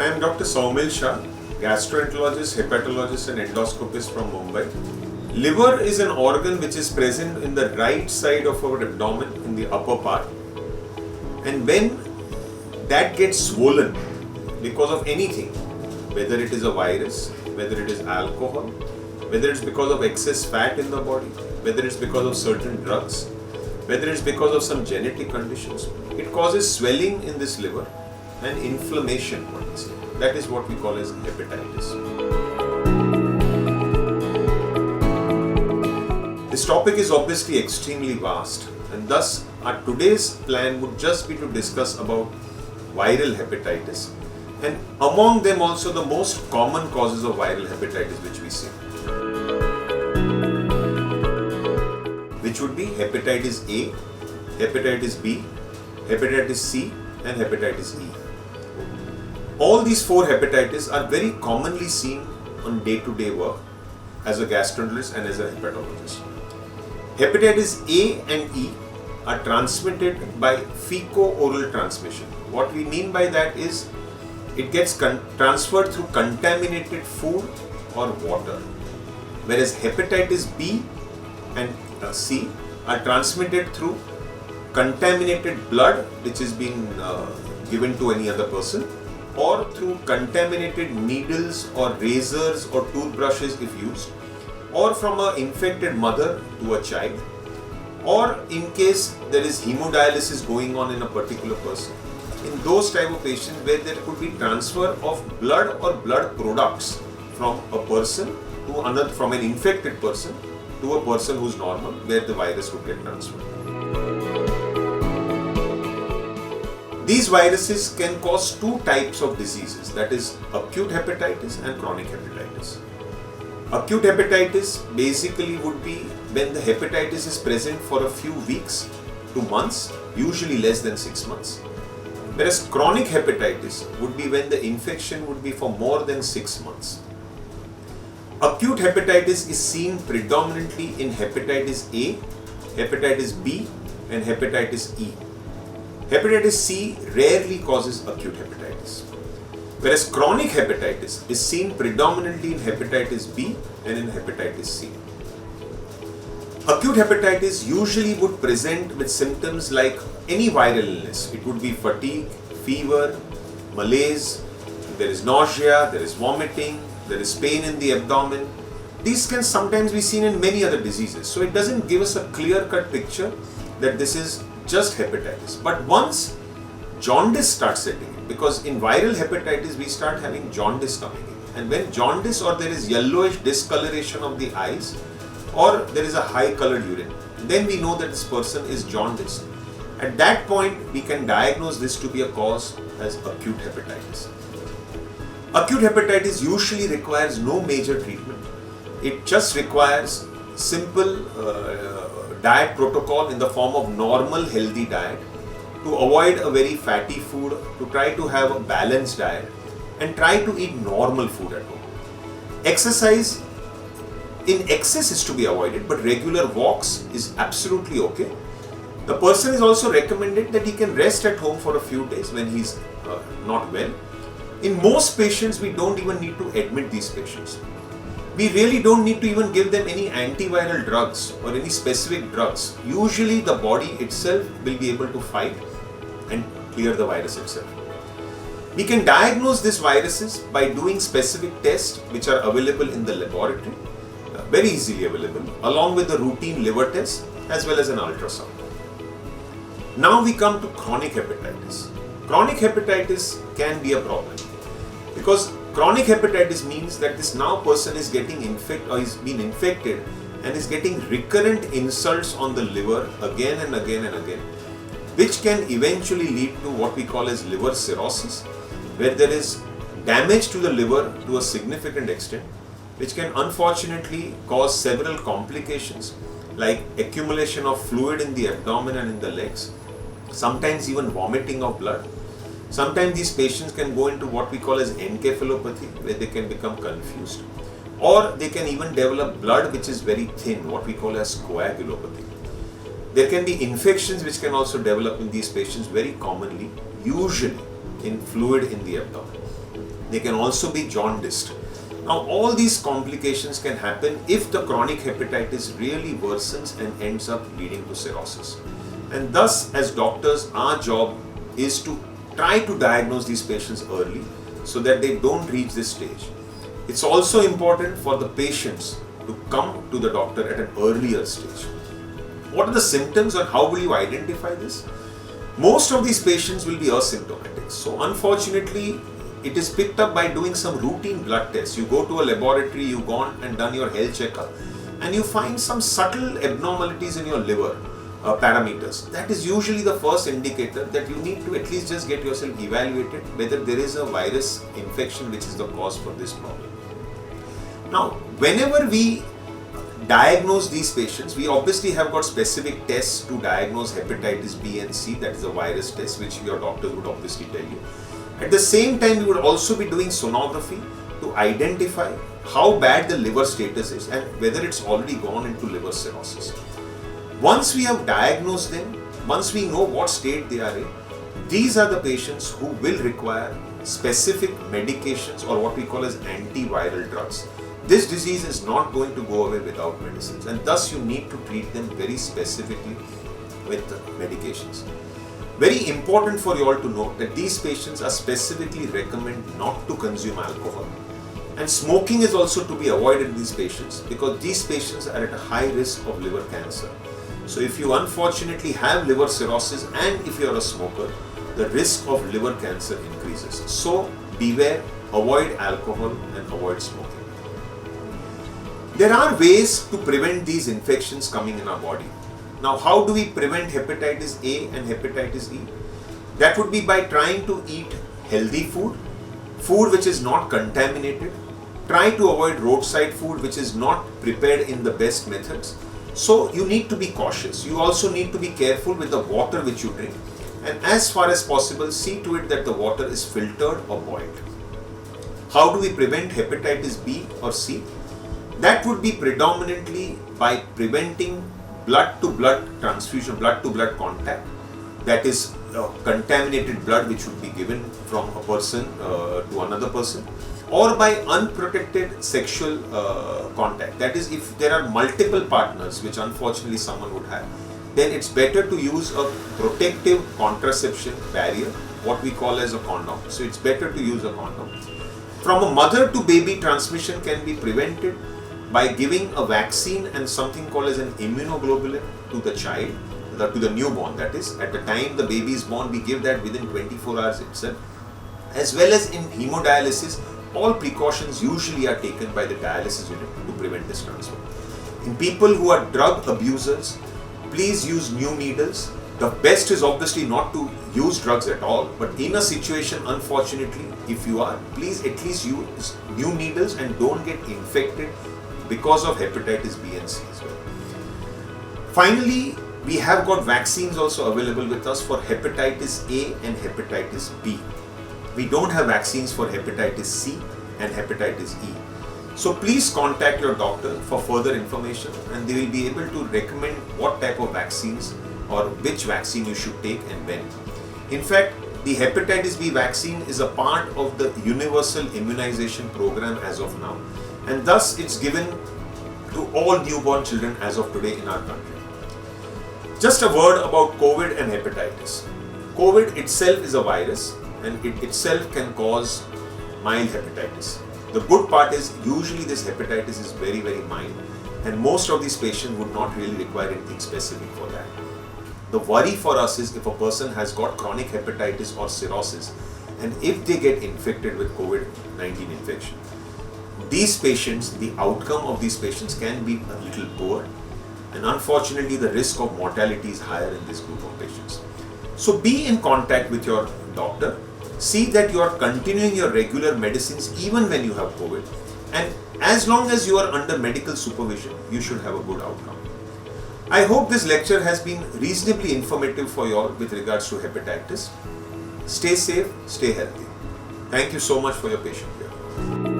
I am Dr. Saumil Shah, gastroenterologist, hepatologist and endoscopist from Mumbai. Liver is an organ which is present in the right side of our abdomen in the upper part, and when that gets swollen because of anything, whether it is a virus, whether it is alcohol, whether it's because of excess fat in the body, whether it's because of certain drugs, whether it's because of some genetic conditions, it causes swelling in this liver and inflammation. That is what we call as hepatitis. This topic is obviously extremely vast, and thus our today's plan would just be to discuss about viral hepatitis, and among them also the most common causes of viral hepatitis which we see, which would be hepatitis A, hepatitis B, hepatitis C and hepatitis E. All these four hepatitis are very commonly seen on day-to-day work as a gastroenterologist and as a hepatologist. Hepatitis A and E are transmitted by feco-oral transmission. What we mean by that is it gets transferred through contaminated food or water, whereas hepatitis B and C are transmitted through contaminated blood which is being given to any other person, or through contaminated needles or razors or toothbrushes if used, or from an infected mother to a child, or in case there is hemodialysis going on in a particular person. In those type of patients where there could be transfer of blood or blood products from a person to another, from an infected person to a person who's normal, where the virus would get transferred. These viruses can cause two types of diseases, that is acute hepatitis and chronic hepatitis. Acute hepatitis basically would be when the hepatitis is present for a few weeks to months, usually less than 6 months. Whereas chronic hepatitis would be when the infection would be for more than 6 months. Acute hepatitis is seen predominantly in hepatitis A, hepatitis B and hepatitis E. Hepatitis C rarely causes acute hepatitis, whereas chronic hepatitis is seen predominantly in hepatitis B and in hepatitis C. Acute hepatitis usually would present with symptoms like any viral illness. It would be fatigue, fever, malaise, there is nausea, there is vomiting, there is pain in the abdomen. These can sometimes be seen in many other diseases. So it doesn't give us a clear-cut picture that this is just hepatitis. But once jaundice starts setting in, because in viral hepatitis we start having jaundice coming in, and when jaundice or there is yellowish discoloration of the eyes or there is a high colored urine, then we know that this person is jaundiced. At that point we can diagnose this to be a cause as acute hepatitis. Acute hepatitis usually requires no major treatment. It just requires simple diet protocol in the form of normal healthy diet, to avoid a very fatty food, to try to have a balanced diet and try to eat normal food at home. Exercise in excess is to be avoided, but regular walks is absolutely okay. The person is also recommended that he can rest at home for a few days when he's not well. In most patients, we don't even need to admit these patients. We really don't need to even give them any antiviral drugs or any specific drugs. Usually the body itself will be able to fight and clear the virus itself. We can diagnose these viruses by doing specific tests which are available in the laboratory, very easily available, along with the routine liver test as well as an ultrasound. Now we come to chronic hepatitis. Chronic hepatitis can be a problem because chronic hepatitis means that this now person is getting infected or is being infected and is getting recurrent insults on the liver again and again and again, which can eventually lead to what we call as liver cirrhosis, where there is damage to the liver to a significant extent, which can unfortunately cause several complications like accumulation of fluid in the abdomen and in the legs, sometimes even vomiting of blood. Sometimes these patients can go into what we call as encephalopathy, where they can become confused, or they can even develop blood which is very thin, what we call as coagulopathy. There can be infections which can also develop in these patients very commonly, usually in fluid in the abdomen. They can also be jaundiced. Now, all these complications can happen if the chronic hepatitis really worsens and ends up leading to cirrhosis. And thus, as doctors, our job is to try to diagnose these patients early so that they don't reach this stage. It's also important for the patients to come to the doctor at an earlier stage. What are the symptoms and how will you identify this? Most of these patients will be asymptomatic. So unfortunately, it is picked up by doing some routine blood tests. You go to a laboratory, you've gone and done your health checkup, and you find some subtle abnormalities in your liver parameters. That is usually the first indicator that you need to at least just get yourself evaluated whether there is a virus infection which is the cause for this problem. Now, whenever we diagnose these patients, we obviously have got specific tests to diagnose hepatitis B and C, that is a virus test which your doctors would obviously tell you. At the same time, we would also be doing sonography to identify how bad the liver status is and whether it's already gone into liver cirrhosis. Once we have diagnosed them, once we know what state they are in, these are the patients who will require specific medications or what we call as antiviral drugs. This disease is not going to go away without medicines, and thus you need to treat them very specifically with medications. Very important for you all to note that these patients are specifically recommended not to consume alcohol. And smoking is also to be avoided in these patients because these patients are at a high risk of liver cancer. So if you unfortunately have liver cirrhosis and if you are a smoker, the risk of liver cancer increases. So beware, avoid alcohol and avoid smoking. There are ways to prevent these infections coming in our body. Now, how do we prevent hepatitis A and hepatitis E? That would be by trying to eat healthy food, food which is not contaminated. Try to avoid roadside food which is not prepared in the best methods. So you need to be cautious. You also need to be careful with the water which you drink. And as far as possible, see to it that the water is filtered or boiled. How do we prevent hepatitis B or C? That would be predominantly by preventing blood-to-blood transfusion, blood-to-blood contact. That is contaminated blood which would be given from a person to another person, or by unprotected sexual contact. That is, if there are multiple partners, which unfortunately someone would have, then it's better to use a protective contraception barrier, what we call as a condom. So it's better to use a condom. From a mother to baby, transmission can be prevented by giving a vaccine and something called as an immunoglobulin to the child, to the newborn. That is, at the time the baby is born, we give that within 24 hours itself. As well as in hemodialysis, all precautions usually are taken by the dialysis unit to prevent this transfer. In people who are drug abusers, please use new needles. The best is obviously not to use drugs at all, but in a situation, unfortunately, if you are, please at least use new needles and don't get infected because of hepatitis B and C as well. Finally, we have got vaccines also available with us for hepatitis A and hepatitis B. We don't have vaccines for hepatitis C and hepatitis E. So please contact your doctor for further information and they will be able to recommend what type of vaccines or which vaccine you should take and when. In fact, the hepatitis B vaccine is a part of the universal immunization program as of now, and thus it's given to all newborn children as of today in our country. Just a word about COVID and hepatitis. COVID itself is a virus and it itself can cause mild hepatitis. The good part is usually this hepatitis is very, very mild and most of these patients would not really require anything specific for that. The worry for us is if a person has got chronic hepatitis or cirrhosis and if they get infected with COVID-19 infection, these patients, the outcome of these patients can be a little poor, and unfortunately the risk of mortality is higher in this group of patients. So be in contact with your doctor, see that you are continuing your regular medicines even when you have COVID, and as long as you are under medical supervision, you should have a good outcome. I hope this lecture has been reasonably informative for you all with regards to hepatitis. Stay safe, stay healthy. Thank you so much for your patience here.